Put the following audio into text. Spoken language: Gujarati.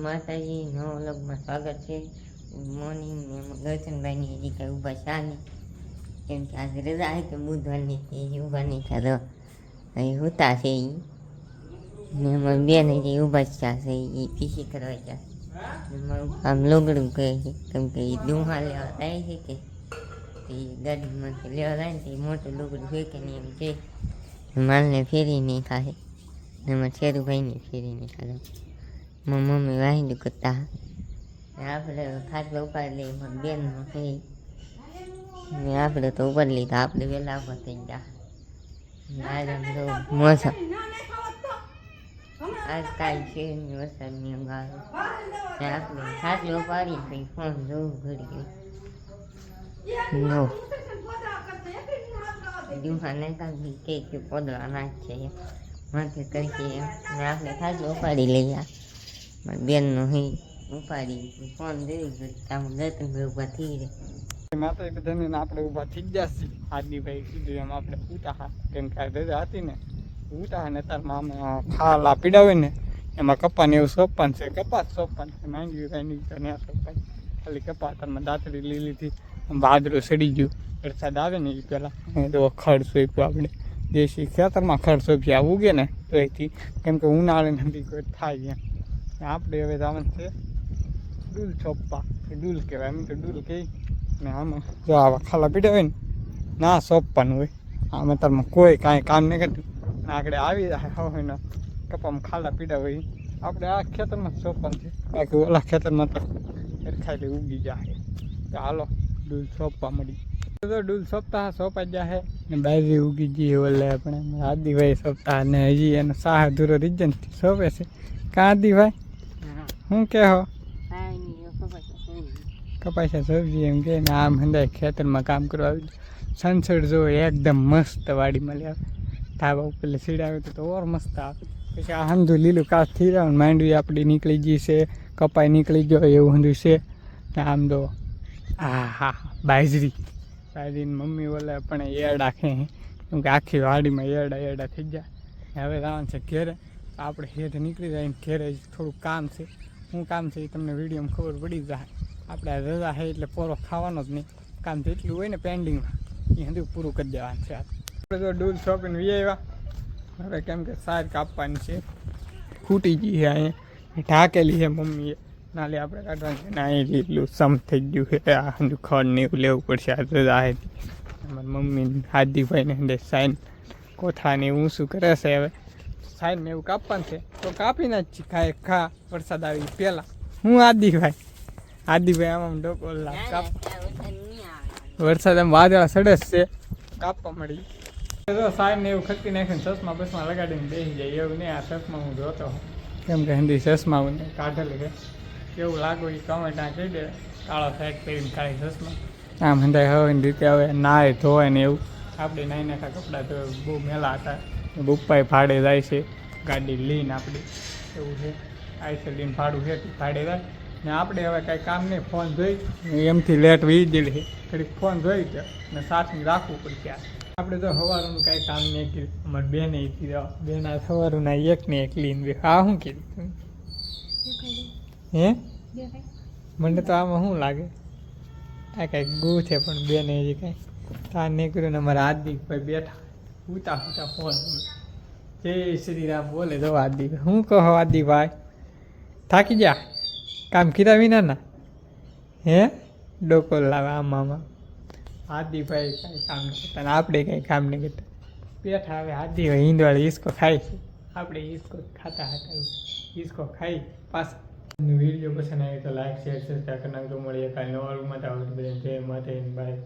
માતાજી નવો વ્લોગમાં સ્વાગત છે. મોર્નિંગ ને ગરચનભાઈની હજી કાંઈ ઊભા શા નહીં, કેમ કે આજે રજા છે કે બુધવારની એ ઊભા નહીં થતા. અહીં હોતા છે એ ને અમારી બેન હજી ઊભા જ છે એ પીસી કરવા છે. આમ લોગડું કહે છે કેમ કે એ દુહા લેવા થાય છે કે એ ગાડીમાંથી લેવા જાય ને તો એ મોટું લોગડું ફેંકે ને એમ છે માલને ફેરી નહીં ખાશે ને એમાં શેરુભાઈને ફેરી નહીં ખાધો. મારી મમ્મી વાહિંદું કરતા આપણે ખાટલો ઉપાડી લઈએ મારી બેનનો થઈ ને આપણે તો ઉપાડી લીધા. આપણે વહેલા ઉભા થઈ ગયા. આજે બધો મોસમ આજકાલ છે ને વરસાદની અંગાર ને આપણે ખાટલો ઉપાડી પછી ફોન જોવું ઘડી નો દુહાને કાંઈ કે પોદળા નાખ છે માથે કરી ને આપણે ખાટલો ઉપાડી લઈએ. મારી બેનનો હી ઉપાડી ફોન જોઈ આમ ગતું ઊભા થઈ રહે માતા બધાને આપણે ઊભા થઈ ગયા છીએ. આજની ભાઈ કીધું એમ આપણે ઉતાહા કેમ કે રજા હતી ને ઉતાહા ને તારમાં આમ ખાલા પીડાવે ને એમાં કપાને એવું સોંપવાનું છે. કપાસ સોંપવાનું છે માંડવી કાંઈ ત્યાં સોંપાય ખાલી કપા તારમાં દાંતરી લીલીથી વાદળું સડી ગયું. વરસાદ આવે ને એ પહેલાં તો ખડ સોંપ્યું આપણે દેશી ખેતરમાં ખડ સોંપી આ ઉગે ને તો એથી કેમ કે ઉનાળે નથી કોઈ થાય એમ. આપણે હવે જવાનું છે ડૂલ સોંપવા. ડૂલ કહેવાય એમ તો ડૂલ કહી ને આમાં જો આવા ખાલા પીડા હોય ને ના સોંપવાનું હોય. આમાં તારમાં કોઈ કાંઈ કામ નહીં કરતું ને આગળ આવી જાય હોય ને કપામાં ખાલા પીડા હોય આપણે આ ખેતરમાં જ સોંપવાનું છે. બાકી ઓલા ખેતરમાં તો ખાલી ઉગી જાય. તો હાલો ડૂલ સોંપવા મળી તો ડૂલ સોંપાઈ જાય ને બાજરી ઉગી જઈએ ઓલે આપણે આદિભાઈ સોંપતા ને હજી એનો સાહ અધૂરો રીજનથી સોંપે છે. કાં આદિભાઈ શું કહો કપાસા સબ્જી એમ કે ને આમ હંદાય ખેતરમાં કામ કરવા આવી. સનસેટ જો એકદમ મસ્ત વાડીમાં લે ધાબા ઉપર સીડાવે તો ઓર મસ્ત આવે. પછી આ હંધું લીલું કાચ થઈ રહ્યું ને માંડવી આપણી નીકળી ગઈ છે, કપાઈ નીકળી ગયો એવું હંધું છે ને આમ દો હા બાજરીની મમ્મી ઓલે પણ એરડા ખે કેમ કે આખી વાડીમાં એરડા થઈ જાય. હવે જવાનું છે ઘેરે. આપણે હેઠ નીકળી જાય ને ઘેરે થોડુંક કામ છે. શું કામ છે એ તમને વિડીયોમાં ખબર પડી જાય. આપણે રજા છે એટલે પોરો ખાવાનો જ નહીં. કામ તો એટલું હોય ને પેન્ડિંગમાં એ બધું પૂરું કરી દેવાનું છે. આપણે તો ડૂલ શોપીને વી આવ્યા. હવે કેમ કે સાર કાપવાની છે, ખૂટી ગઈ છે અહીંયા ઢાકેલી છે મમ્મીએ નાલે આપણે કાઢવાની છે ને અહીં એટલું સમ થઈ ગયું છે. આ બધું ખડ ને એવું લેવું પડશે. આ રજા હતી અમારી મમ્મી હાદીભાઈને અંદર સાઈન કોથળાને એવું શું કરે છે. હવે સાઈન એવું કાપવાનું છે તો કાપી ના જ ખાય ખા વરસાદ આવી પહેલાં. હું આદિભાઈ આમાં ડોકો કાપ વરસાદ એમ વાદળા સડે છે કાપવા મળી. તો સાઈડ ને એવું ખર્ચી નાખીને ચશ્મા બસમાં લગાડીને બેસી જાય એવું નહીં. આ ચશ્મા હું જોતો કેમ કે હિન્દી ચશ્મા હું કાઢેલું છે કેવું લાગુ એ કમેન્ટ આ કહી દે. કાળો સાઈડ પહેરીને કાળી ચશ્મા આમ હંધાય હવે રીતે હવે નાય ધોવાય ને એવું. આપણે નાઈ નાખા કપડાં તો બહુ મેલા હતા. બુપ્પાએ ભાડે જાય છે ગાડી લઈને આપણી એવું છે. આઈસે લઈને ભાડું છે ભાડે જાય ને આપણે હવે કાંઈ કામ નહીં. ફોન જોઈ એમથી લેટ વી જેલી છે થોડીક ફોન જોઈ છે ને સાથે રાખવું પડશે. આપણે તો સવારનું કાંઈ કામ નહીં કર્યું. અમારી બેને કીધું બેન આ સવારના એકને એક લઈને હા શું કીધું હે મને તો આમાં શું લાગે આ કાંઈક ગુ છે પણ બેને હજી કાંઈ તાર નહીં કર્યું ને અમારા હાર્દિકભાઈ બેઠા ઉતા ફોન. જય શ્રી રામ બોલે જો આદિભાઈ. શું કહો આદિભાઈ થાકી જા કામ કર્યા વિના ના હે ડોકો લાવે આમાં આદિભાઈ કાંઈ કામ નહીં કરતા ને આપણે કાંઈ કામ નહીં કરતા બેઠા. હવે આદિભાઈ હિંદવાળી હિસકો ખાય છે. આપણે હિસકો ખાતા હિસકો ખાઈ પાછા. વિડીયો પસંદ આવે તો લાઈક શેર સબસ્ક્રાઈબ કરનાર તો મળીએ કાલે નવા રૂમમાં. જય માતા બાય.